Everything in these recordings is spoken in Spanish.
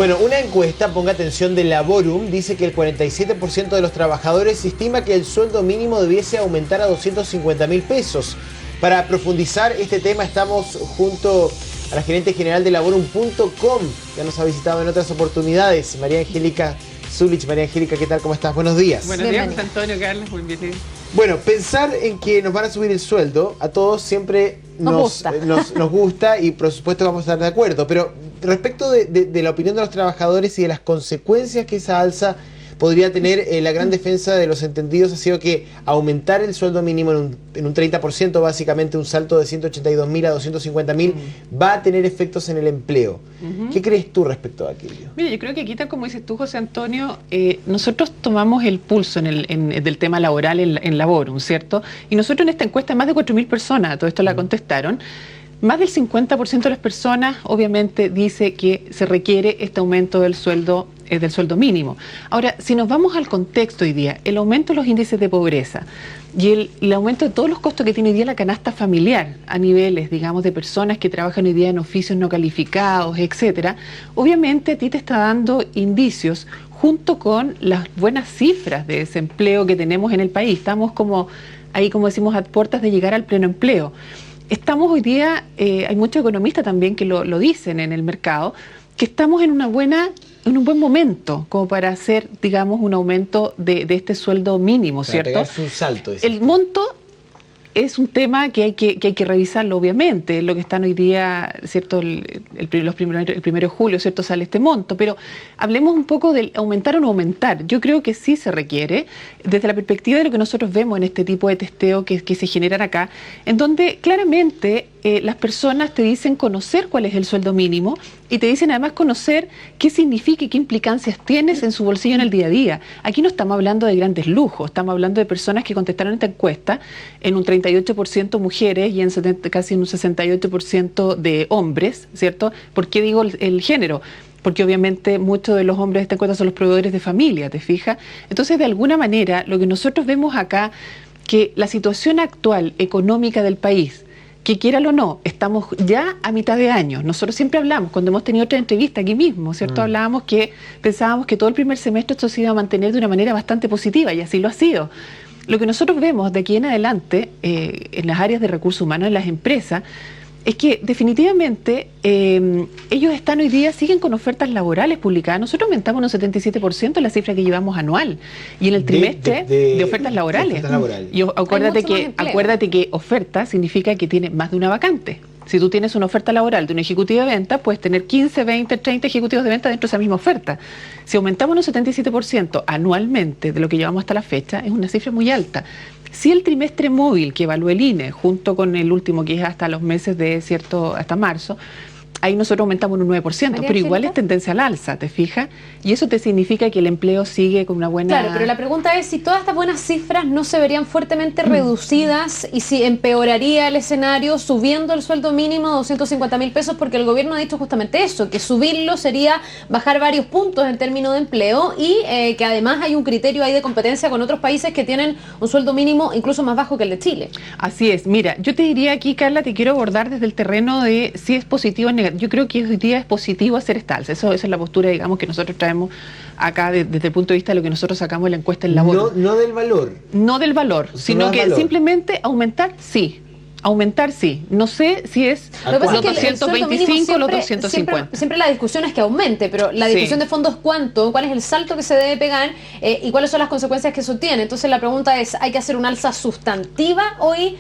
Bueno, una encuesta, ponga atención, de Laborum, dice que el 47% de los trabajadores estima que el sueldo mínimo debiese aumentar a 250.000 pesos. Para profundizar este tema estamos junto a la gerente general de Laborum.com, que nos ha visitado en otras oportunidades, María Angélica Zulich. María Angélica, ¿qué tal? ¿Cómo estás? Buenos días. Buenos días, José Antonio, Carlos, muy bien. Bueno, pensar en que nos van a subir el sueldo, a todos siempre nos gusta y por supuesto vamos a estar de acuerdo, pero respecto de la opinión de los trabajadores y de las consecuencias que esa alza podría tener, la gran defensa de los entendidos ha sido que aumentar el sueldo mínimo en un 30%, básicamente un salto de 182.000 a 250.000, va a tener efectos en el empleo. ¿Qué crees tú respecto a aquello? Mira, yo creo que aquí, tal como dices tú, José Antonio, nosotros tomamos el pulso del tema laboral en Laborum, ¿cierto? Y nosotros en esta encuesta, más de 4.000 personas, todo esto la contestaron, más del 50% de las personas obviamente dice que se requiere este aumento del sueldo mínimo. Ahora, si nos vamos al contexto hoy día, el aumento de los índices de pobreza y el aumento de todos los costos que tiene hoy día la canasta familiar a niveles, digamos, de personas que trabajan hoy día en oficios no calificados, etcétera, obviamente a ti te está dando indicios junto con las buenas cifras de desempleo que tenemos en el país. Estamos como ahí, como decimos, a puertas de llegar al pleno empleo. Estamos hoy día, hay muchos economistas también que lo dicen en el mercado, que estamos en un buen momento como para hacer, digamos, un aumento de este sueldo mínimo, ¿cierto? Para pegarse un salto. El monto es un tema que hay que revisarlo, obviamente, lo que están hoy día, ¿cierto? El 1 de julio, ¿cierto? Sale este monto, pero hablemos un poco del aumentar o no aumentar. Yo creo que sí se requiere, desde la perspectiva de lo que nosotros vemos en este tipo de testeo que se generan acá, en donde claramente las personas te dicen conocer cuál es el sueldo mínimo y te dicen además conocer qué significa y qué implicancias tienes en su bolsillo en el día a día. Aquí no estamos hablando de grandes lujos, estamos hablando de personas que contestaron esta encuesta en un 38% mujeres y en casi un 68% de hombres, ¿cierto? ¿Por qué digo el género? Porque obviamente muchos de los hombres de esta encuesta son los proveedores de familia, ¿te fijas? Entonces, de alguna manera, lo que nosotros vemos acá, que la situación actual económica del país, que quieran o no, estamos ya a mitad de año. Nosotros siempre hablamos, cuando hemos tenido otra entrevista aquí mismo, ¿cierto? Hablábamos que pensábamos que todo el primer semestre esto se iba a mantener de una manera bastante positiva y así lo ha sido. Lo que nosotros vemos de aquí en adelante, en las áreas de recursos humanos, en las empresas, es que definitivamente ellos están hoy día, siguen con ofertas laborales publicadas. Nosotros aumentamos un 77% la cifra que llevamos anual y en el trimestre de ofertas laborales. Y acuérdate que oferta significa que tiene más de una vacante. Si tú tienes una oferta laboral de un ejecutivo de venta, puedes tener 15, 20, 30 ejecutivos de venta dentro de esa misma oferta. Si aumentamos un 77% anualmente de lo que llevamos hasta la fecha, es una cifra muy alta. Si el trimestre móvil que evalúa el INE, junto con el último que es hasta los meses de hasta marzo, ahí nosotros aumentamos un 9%, pero igual es tendencia al alza, ¿te fijas? Y eso te significa que el empleo sigue con una buena... Claro, pero la pregunta es si todas estas buenas cifras no se verían fuertemente reducidas y si empeoraría el escenario subiendo el sueldo mínimo a 250.000 pesos, porque el gobierno ha dicho justamente eso, que subirlo sería bajar varios puntos en términos de empleo y que además hay un criterio ahí de competencia con otros países que tienen un sueldo mínimo incluso más bajo que el de Chile. Así es. Mira, yo te diría aquí, Carla, te quiero abordar desde el terreno de si es positivo o negativo. Yo creo que hoy día es positivo hacer esta alza. Esa es la postura, digamos, que nosotros traemos acá desde el punto de vista de lo que nosotros sacamos de la encuesta en Laborum. No del valor. No del valor, sino que simplemente aumentar, sí. Aumentar, sí. No sé si es los 225 o los 250. Siempre la discusión es que aumente, pero la discusión de fondo es cuál es el salto que se debe pegar y cuáles son las consecuencias que eso tiene. Entonces la pregunta es, ¿hay que hacer una alza sustantiva hoy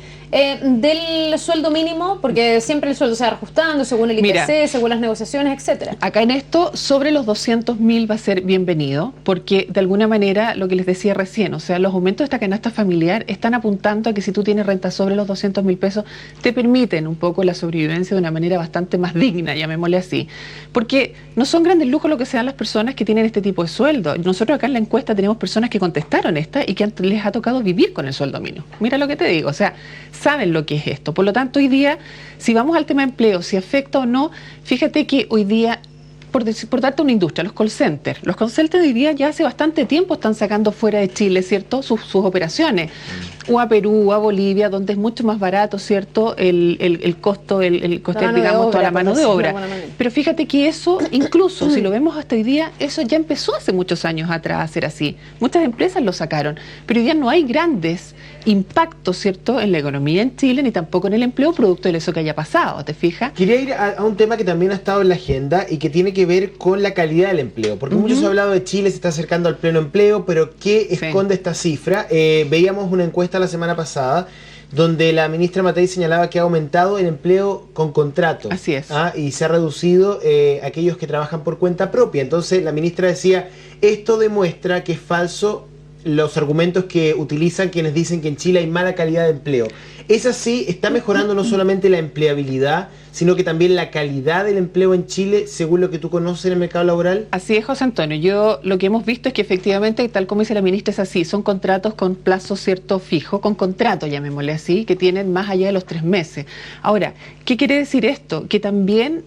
del sueldo mínimo? Porque siempre el sueldo se va ajustando según el IPC, según las negociaciones, etcétera. Acá en esto, sobre los 200.000 va a ser bienvenido, porque de alguna manera, lo que les decía recién, o sea, los aumentos de esta canasta familiar están apuntando a que si tú tienes renta sobre los 200.000 pesos, te permiten un poco la sobrevivencia de una manera bastante más digna, llamémosle así. Porque no son grandes lujos lo que se dan las personas que tienen este tipo de sueldo. Nosotros acá en la encuesta tenemos personas que contestaron esta y que les ha tocado vivir con el sueldo mínimo. Mira lo que te digo, o sea, saben lo que es esto. Por lo tanto, hoy día, si vamos al tema de empleo, si afecta o no, fíjate que hoy día, por darte una industria, los call centers hoy día ya hace bastante tiempo están sacando fuera de Chile, ¿cierto?, sus operaciones. o a Perú, o a Bolivia, donde es mucho más barato, ¿cierto? El costo, el costear, digamos, toda la mano de obra. Pero fíjate que eso, incluso si lo vemos hasta hoy día, eso ya empezó hace muchos años atrás a ser así. Muchas empresas lo sacaron, pero hoy día no hay grandes impactos, ¿cierto?, en la economía en Chile, ni tampoco en el empleo producto de eso que haya pasado, ¿te fijas? Quería ir a un tema que también ha estado en la agenda y que tiene que ver con la calidad del empleo, porque muchos han hablado de Chile se está acercando al pleno empleo, pero ¿qué esconde esta cifra? Veíamos una encuesta la semana pasada donde la ministra Matei señalaba que ha aumentado el empleo con contrato. Así es. Y se ha reducido aquellos que trabajan por cuenta propia. Entonces la ministra decía, esto demuestra que es falso los argumentos que utilizan quienes dicen que en Chile hay mala calidad de empleo. ¿Es así? ¿Está mejorando no solamente la empleabilidad, sino que también la calidad del empleo en Chile, según lo que tú conoces en el mercado laboral? Así es, José Antonio. Yo lo que hemos visto es que efectivamente, tal como dice la ministra, es así. Son contratos con plazo cierto fijo, con contrato, llamémosle así, que tienen más allá de los 3 meses. Ahora, ¿qué quiere decir esto? Que también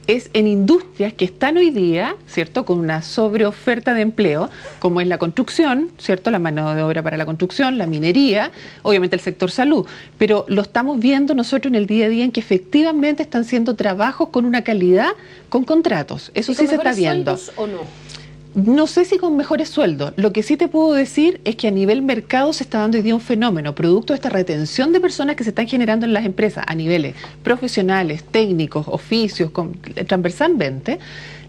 es en industrias que están hoy día, ¿cierto?, con una sobreoferta de empleo, como es la construcción, ¿cierto?, la mano de obra para la construcción, la minería, obviamente el sector salud, pero lo estamos viendo nosotros en el día a día en que efectivamente están siendo trabajos con una calidad, con contratos. Eso sí se está viendo. ¿O no? No sé si con mejores sueldos. Lo que sí te puedo decir es que a nivel mercado se está dando hoy día un fenómeno, producto de esta retención de personas que se están generando en las empresas a niveles profesionales, técnicos, oficios, transversalmente.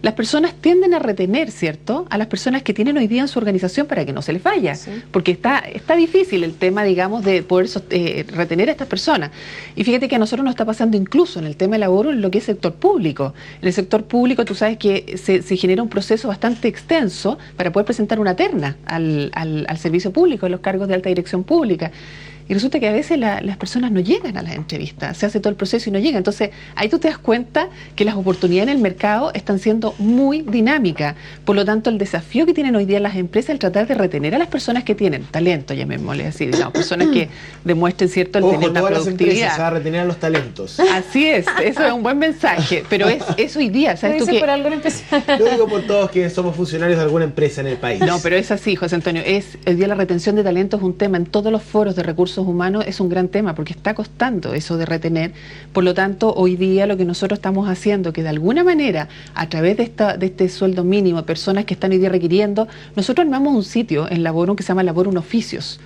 Las personas tienden a retener, ¿cierto?, a las personas que tienen hoy día en su organización para que no se les vaya, porque está difícil el tema, digamos, de poder retener a estas personas. Y fíjate que a nosotros nos está pasando incluso en el tema de labor en lo que es sector público. En el sector público tú sabes que se genera un proceso bastante extenso para poder presentar una terna al servicio público, a los cargos de alta dirección pública. Y resulta que a veces las personas no llegan a las entrevistas, se hace todo el proceso y no llegan. Entonces, ahí tú te das cuenta que las oportunidades en el mercado están siendo muy dinámicas. Por lo tanto, el desafío que tienen hoy día las empresas es el tratar de retener a las personas que tienen talento, llamémosle así, digamos, personas que demuestren, ¿cierto?, el tener una productividad. Empresas, a retener a los talentos. Así es, eso es un buen mensaje, pero es hoy día, ¿sabes tú qué? Por alguna empresa. Lo digo por todos que somos funcionarios de alguna empresa en el país. No, pero es así, José Antonio, hoy día la retención de talento es un tema en todos los foros de recursos humanos, es un gran tema porque está costando eso de retener. Por lo tanto, hoy día lo que nosotros estamos haciendo, que de alguna manera, a través de este sueldo mínimo, personas que están hoy día requiriendo, nosotros armamos un sitio en Laborum que se llama Laborum Oficios.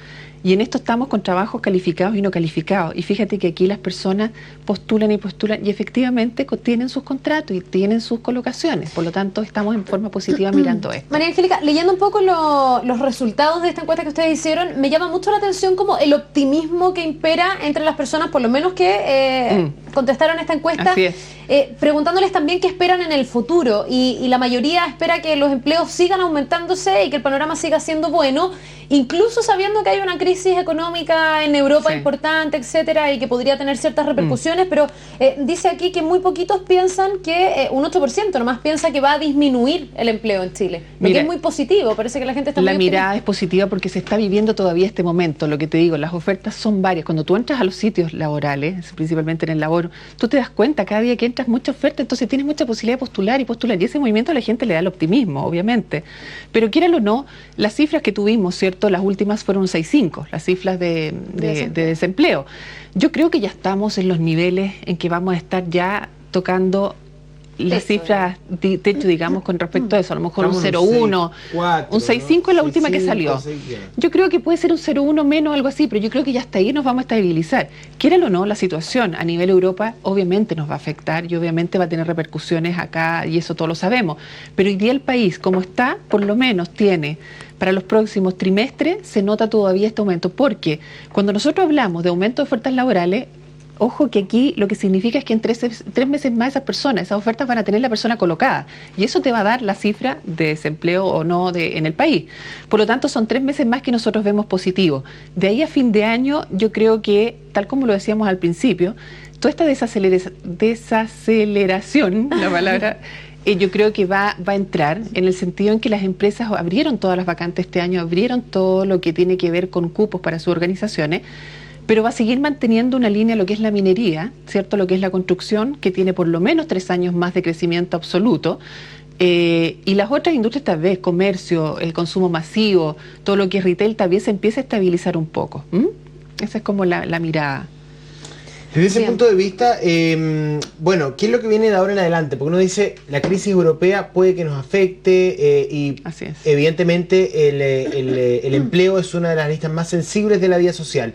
Y en esto estamos con trabajos calificados y no calificados. Y fíjate que aquí las personas postulan y efectivamente tienen sus contratos y tienen sus colocaciones. Por lo tanto, estamos en forma positiva mirando esto. María Angélica, leyendo un poco los resultados de esta encuesta que ustedes hicieron, me llama mucho la atención como el optimismo que impera entre las personas, por lo menos que contestaron esta encuesta. Así es. Preguntándoles también qué esperan en el futuro y la mayoría espera que los empleos sigan aumentándose y que el panorama siga siendo bueno, incluso sabiendo que hay una crisis económica en Europa importante, etcétera, y que podría tener ciertas repercusiones, pero dice aquí que muy poquitos piensan que un 8% nomás piensa que va a disminuir el empleo en Chile, lo que es muy positivo, parece que la gente está muy optimista. La mirada es positiva porque se está viviendo todavía este momento, lo que te digo, las ofertas son varias. Cuando tú entras a los sitios laborales, principalmente en el labor, tú te das cuenta cada día que entras mucha oferta, entonces tienes mucha posibilidad de postular, y ese movimiento a la gente le da el optimismo, obviamente. Pero quíralo o no, las cifras que tuvimos, ¿cierto? Las últimas fueron 6.5, las cifras de desempleo. Yo creo que ya estamos en los niveles en que vamos a estar ya tocando las cifras de techo, digamos, con respecto a eso, a lo mejor un 0,1, un 6,5 es la última que salió. Yo creo que puede ser un 0,1 menos, algo así, pero yo creo que ya hasta ahí nos vamos a estabilizar. Quieran o no, la situación a nivel Europa obviamente nos va a afectar y obviamente va a tener repercusiones acá y eso todos lo sabemos. Pero hoy día el país, como está, por lo menos tiene para los próximos trimestres, se nota todavía este aumento, porque cuando nosotros hablamos de aumento de ofertas laborales, ojo que aquí lo que significa es que en 3 meses más esas ofertas van a tener la persona colocada y eso te va a dar la cifra de desempleo o no en el país. Por lo tanto, son 3 meses más que nosotros vemos positivo. De ahí a fin de año, yo creo que, tal como lo decíamos al principio, toda esta desaceleración, la palabra, yo creo que va a entrar en el sentido en que las empresas abrieron todas las vacantes este año, abrieron todo lo que tiene que ver con cupos para sus organizaciones, pero va a seguir manteniendo una línea lo que es la minería, ¿cierto? Lo que es la construcción, que tiene por lo menos 3 años más de crecimiento absoluto, y las otras industrias tal vez, comercio, el consumo masivo, todo lo que es retail, tal vez se empieza a estabilizar un poco. Esa es como la mirada. Desde ese punto de vista, bueno, ¿qué es lo que viene de ahora en adelante? Porque uno dice, la crisis europea puede que nos afecte y Así es. evidentemente el empleo es una de las listas más sensibles de la vida social.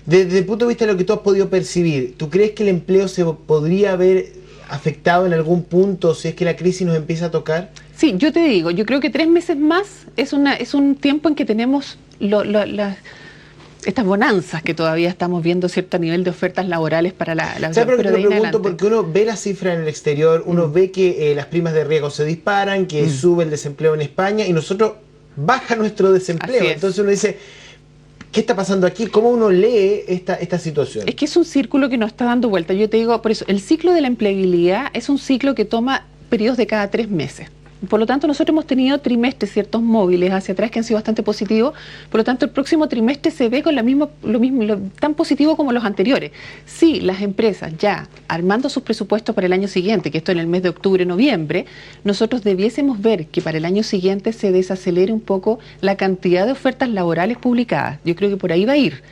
Desde el punto de vista de lo que tú has podido percibir, ¿tú crees que el empleo se podría haber afectado en algún punto si es que la crisis nos empieza a tocar? Sí, yo te digo, yo creo que 3 meses más es un tiempo en que tenemos estas bonanzas que todavía estamos viendo cierto nivel de ofertas laborales para la pero te lo pregunto porque uno ve las cifras en el exterior, uno ve que las primas de riesgo se disparan, que sube el desempleo en España y nosotros baja nuestro desempleo. Entonces uno dice, ¿qué está pasando aquí? ¿Cómo uno lee esta situación? Es que es un círculo que nos está dando vuelta. Yo te digo, por eso, el ciclo de la empleabilidad es un ciclo que toma periodos de cada 3 meses. Por lo tanto, nosotros hemos tenido trimestres, ciertos móviles hacia atrás que han sido bastante positivos. Por lo tanto, el próximo trimestre se ve con lo mismo, tan positivo como los anteriores. Sí, las empresas ya armando sus presupuestos para el año siguiente, que esto en el mes de octubre, noviembre, nosotros debiésemos ver que para el año siguiente se desacelere un poco la cantidad de ofertas laborales publicadas. Yo creo que por ahí va a ir.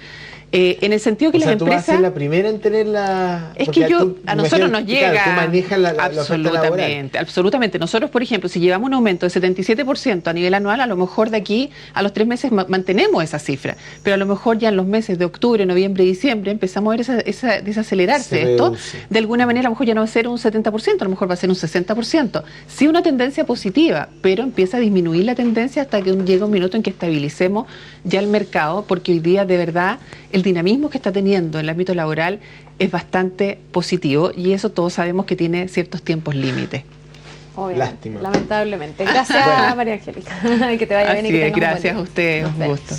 En el sentido que las empresas... ¿Tú vas a ser la primera en tener la...? Es que a nosotros nos llega... Claro, tú manejas la oferta laboral. Absolutamente. Nosotros, por ejemplo, si llevamos un aumento de 77% a nivel anual, a lo mejor de aquí a los 3 meses mantenemos esa cifra. Pero a lo mejor ya en los meses de octubre, noviembre y diciembre empezamos a ver desacelerarse esto. De alguna manera, a lo mejor ya no va a ser un 70%, a lo mejor va a ser un 60%. Sí, una tendencia positiva, pero empieza a disminuir la tendencia hasta que llega un minuto en que estabilicemos ya el mercado, porque hoy día, de verdad, el dinamismo que está teniendo en el ámbito laboral es bastante positivo y eso todos sabemos que tiene ciertos tiempos límites. Lástima. Lamentablemente. Gracias, María Angélica. Que te vaya bien y que tengas un buen día. Gracias a ustedes, un gusto.